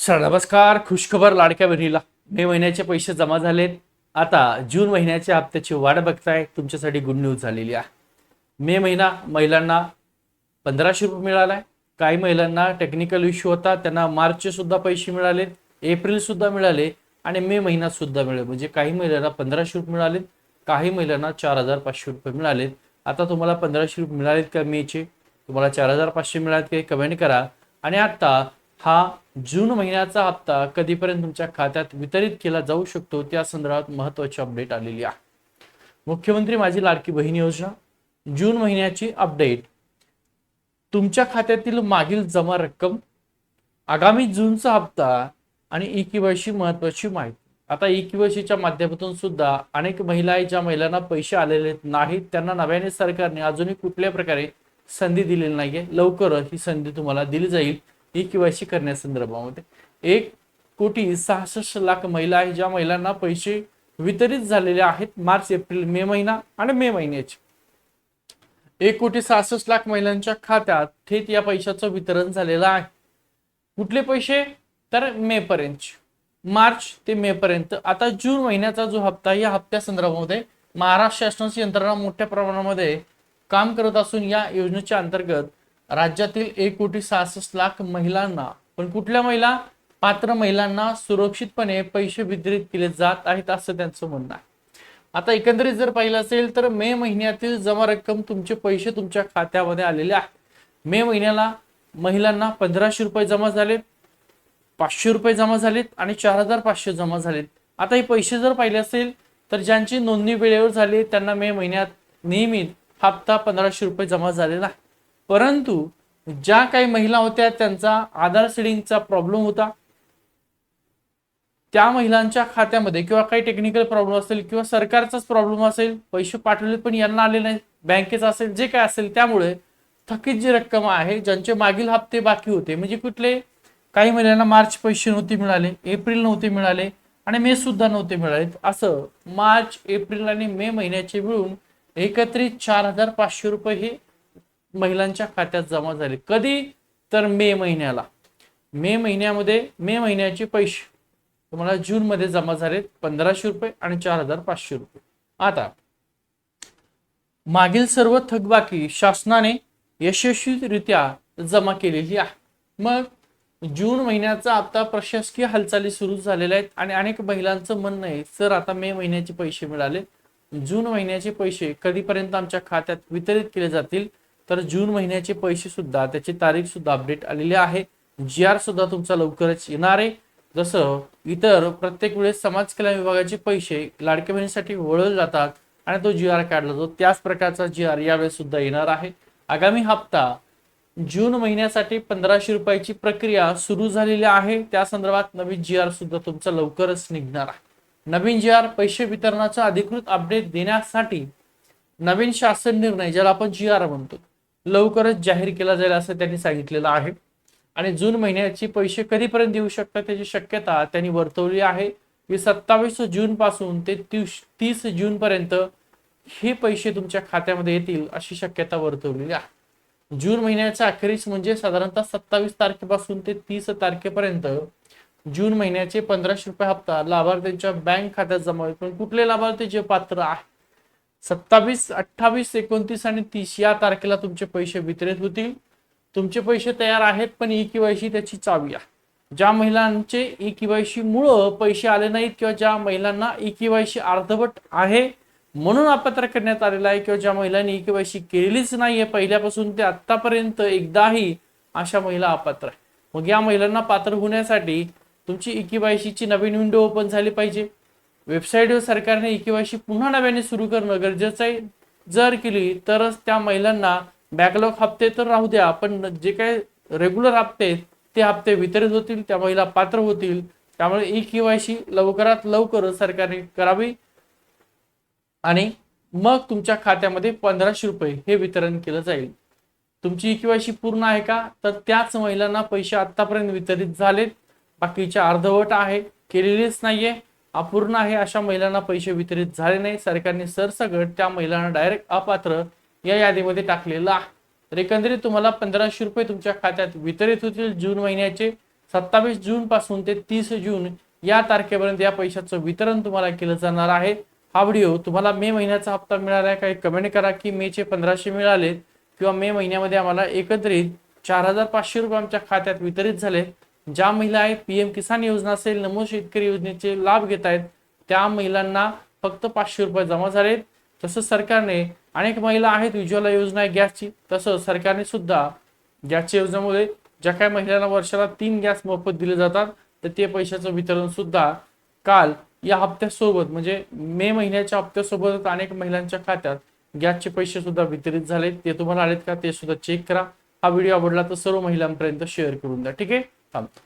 Sir नमस्कार. खुशखबर लाडक्या बहिणीला मे महिन्याचे पैसे जमा झालेत. आता जून महिन्याच्या हप्त्याची वाट बघताय. तुमच्यासाठी गुड न्यूज झालेली आहे. मे महिना महिलांना 1500 रुपये मिळालाय. काही महिलांना टेक्निकल इश्यू होता, त्यांना मार्चचे सुद्धा पैसे मिळालेत, एप्रिल सुद्धा मिळाले आणि मे महिन्यात सुद्धा मिळाले. म्हणजे काही महिलांना 1500 रुपये मिळालेत, काही महिलांना 4500 रुपये मिळालेत. आता तुम्हाला 1500 रुपये मिळालेत का मेचे? तुम्हाला 4500 मिळालेत का कमेंट करा. आणि आता हा जून महिन्याचा हप्ता कधीपर्यंत तुमच्या खात्यात वितरित केला जाऊ शकतो त्या संदर्भात महत्त्वाची अपडेट आलेली आहे. मुख्यमंत्री माझी लाडकी बहीण योजना जून महिन्याची अपडेट. तुमच्या खात्यातील मागील जमा रक्कम, आगामी जूनचा हप्ता आणि ई-केवायसी महत्त्वाची माहिती. आता ई-केवायसीच्या माध्यमातून सुद्धा अनेक महिला आहेत ज्या महिलांना पैसे आलेले नाहीत, त्यांना नव्याने सरकारने अजूनही कुठल्या प्रकारे संधी दिलेली नाहीये. लवकरच ही संधी तुम्हाला दिली जाईल ई-केवायसी करण्यासंदर्भामध्ये. 1,66,00,000 महिला आहेत ज्या महिलांना पैसे वितरित झालेले आहेत मार्च, एप्रिल, मे महिना आणि मे महिन्याचे. 1,66,00,000 महिलांच्या खात्यात थेट या पैशाचं वितरण झालेलं आहे. कुठले पैसे? तर मे पर्यंत, मार्च ते मे पर्यंत. आता जून महिन्याचा जो हप्ता, या हप्त्या संदर्भामध्ये महाराष्ट्र शासनाची यंत्रणा मोठ्या प्रमाणामध्ये काम करत असून या योजनेच्या अंतर्गत राज्यातील 1,66,00,000 महिलांना, पण कुठल्या महिला? पात्र महिलांना सुरक्षितपणे पैसे वितरित केले जात आहेत असं त्यांचं म्हणणं आहे. आता एकंदरीत जर पाहिलं असेल तर मे महिन्यातील जमा रक्कम, तुमचे पैसे तुमच्या खात्यामध्ये आलेले आहेत. मे महिन्याला महिलांना 1500 रुपये जमा झालेत, 500 रुपये जमा झालेत आणि 4500 जमा झालेत. आता हे पैसे जर पाहिले असेल तर ज्यांची नोंदणी वेळेवर झाली त्यांना मे महिन्यात नियमित हप्ता 1500 रुपये जमा झालेला आहे. परंतु ज्या काही महिला होत्या त्यांचा आधार सीडिंगचा प्रॉब्लेम होता, त्या महिलांच्या खात्यामध्ये किंवा काही टेक्निकल प्रॉब्लेम असेल किंवा सरकारचाच प्रॉब्लेम असेल, पैसे पाठवले पण यांना आले नाही, बँकेचा असेल, जे काय असेल, त्यामुळे थकीत जी रक्कम आहे, ज्यांचे मागील हप्ते बाकी होते, म्हणजे कुठले? काही महिलांना मार्च पैसे नव्हते मिळाले, एप्रिल नव्हते मिळाले आणि मे सुद्धा नव्हते मिळाले. असं मार्च, एप्रिल आणि मे महिन्याचे मिळून एकत्रित 4500 रुपये हे महिलांच्या खात्यात जमा झाले. कधी? तर मे महिन्याला. मे महिन्यामध्ये मे महिन्याचे पैसे तुम्हाला जून मध्ये जमा झालेत 1500 रुपये आणि 4500 रुपये. आता मागील सर्व थकबाकी शासनाने यशस्वीरित्या जमा केलेली आहे. मग जून महिन्याचा हप्ता, प्रशासकीय हालचाली सुरू झालेल्या आहेत आणि अनेक महिलांचं म्हणणं आहे, सर आता मे महिन्याचे पैसे मिळाले, जून महिन्याचे पैसे कधीपर्यंत आमच्या खात्यात वितरित केले जातील? तर जून महिन्याचे पैसे सुद्धा, त्याची तारीख सुद्धा अपडेट आलेली आहे. GR सुद्धा तुमचा लवकरच येणार आहे. जसं इतर प्रत्येक वेळेस समाज कल्याण विभागाचे पैसे लाडक्या बहिणीसाठी वळवले जातात आणि तो GR काढला जातो, त्याच प्रकारचा GR यावेळेस सुद्धा येणार आहे. आगामी हप्ता जून महिन्यासाठी 1500 रुपयाची प्रक्रिया सुरू झालेली आहे. त्या संदर्भात नवीन GR सुद्धा तुमचा लवकरच निघणार आहे. नवीन GR, पैसे वितरणाचा अधिकृत अपडेट देण्यासाठी नवीन शासन निर्णय, ज्याला आपण GR म्हणतो, लवकरच जाहीर केला जाईल असं त्यांनी सांगितलेलं आहे. आणि जून महिन्याचे पैसे कधीपर्यंत देऊ शकतात त्याची शक्यता त्यांनी वर्तवली आहे की 27 जून पासून ते 30 जून पर्यंत हे पैसे तुमच्या खात्यामध्ये येतील अशी शक्यता वर्तवलेली आहे. जून महिन्याच्या अखेरीस म्हणजे साधारणतः 27 तारखेपासून ते 30 तारखेपर्यंत जून महिन्याचे 1500 रुपये हप्ता लाभार्थ्यांच्या बँक खात्यात जमा होईल. पण कुठले लाभार्थी जे पात्र आहे, 27, 28, 29 आणि 30 या तारखेला तुमचे पैसे वितरित होतील. तुमचे पैसे तयार आहेत, पण ई-केवायसी त्याची चावी आहे. ज्या महिलांचे ई-केवायसी मुळे पैसे आले नाहीत किंवा ज्या महिलांना ई-केवायसी अर्धवट आहे म्हणून अपात्र करण्यात आलेला आहे, किंवा ज्या महिलांनी ई-केवायसी केलीच नाहीये पहिल्यापासून ते आतापर्यंत एकदाही, अशा महिला अपात्र आहे. मग या महिलांना पात्र होण्यासाठी तुमची ई-केवायसीची नवीन विंडो ओपन झाली पाहिजे. वेबसाईटवर सरकारने ई-केवायसी पुन्हा नव्याने सुरू करणं गरजेचं आहे. जर केली तरच त्या महिलांना बॅकलॉग हप्ते तर राहू द्या, पण जे काही रेग्युलर हप्ते ते हप्ते वितरित होतील, त्या महिला पात्र होतील. त्यामुळे ई-केवायसी लवकरात लवकर सरकारने करावी आणि मग तुमच्या खात्यामध्ये 1500 रुपये हे वितरण केलं जाईल. तुमची ई-केवायसी पूर्ण आहे का? तर त्याच महिलांना पैसे आतापर्यंत वितरित झालेत, बाकीच्या अर्धवट आहे, केलेलेच नाहीये, अपूर्ण आहे, अशा महिलांना पैसे वितरित झाले नाही. सरकारने सरसकट त्या महिलांना डायरेक्ट अपात्र या यादीमध्ये टाकलेलं आहे. तर एकंदरीत तुम्हाला 1500 रुपये तुमच्या खात्यात वितरित होतील जून महिन्याचे. 27 जून पासून ते 30 जून या तारखेपर्यंत या पैशाचं वितरण तुम्हाला केलं जाणार आहे. हा व्हिडिओ तुम्हाला मे महिन्याचा हप्ता मिळाला आहे काही कमेंट करा की मेचे 1500 मिळाले किंवा मे महिन्यामध्ये आम्हाला एकत्रित 4500 रुपये आमच्या खात्यात वितरित झाले. ज्या महिला आहेत पीएम किसान योजना असेल नमो शेतकरी योजनेचे लाभ घेत आहेत त्या महिलांना फक्त 500 रुपये जमा झालेत. तसंच सरकारने अनेक महिला आहेत उज्ज्वला योजना आहे गॅसची, तसंच सरकारने सुद्धा गॅसच्या योजनेमुळे ज्या काही महिलांना वर्षाला 3 गॅस मोफत दिले जातात तर ते पैशाचं वितरण सुद्धा काल या हप्त्यासोबत म्हणजे मे महिन्याच्या हप्त्यासोबत अनेक महिलांच्या खात्यात गॅसचे पैसे सुद्धा वितरित झाले. ते तुम्हाला आलेत का ते सुद्धा चेक करा. हा व्हिडिओ आवडला तर सर्व महिलांपर्यंत शेअर करून द्या. ठीक आहे. थांबतो.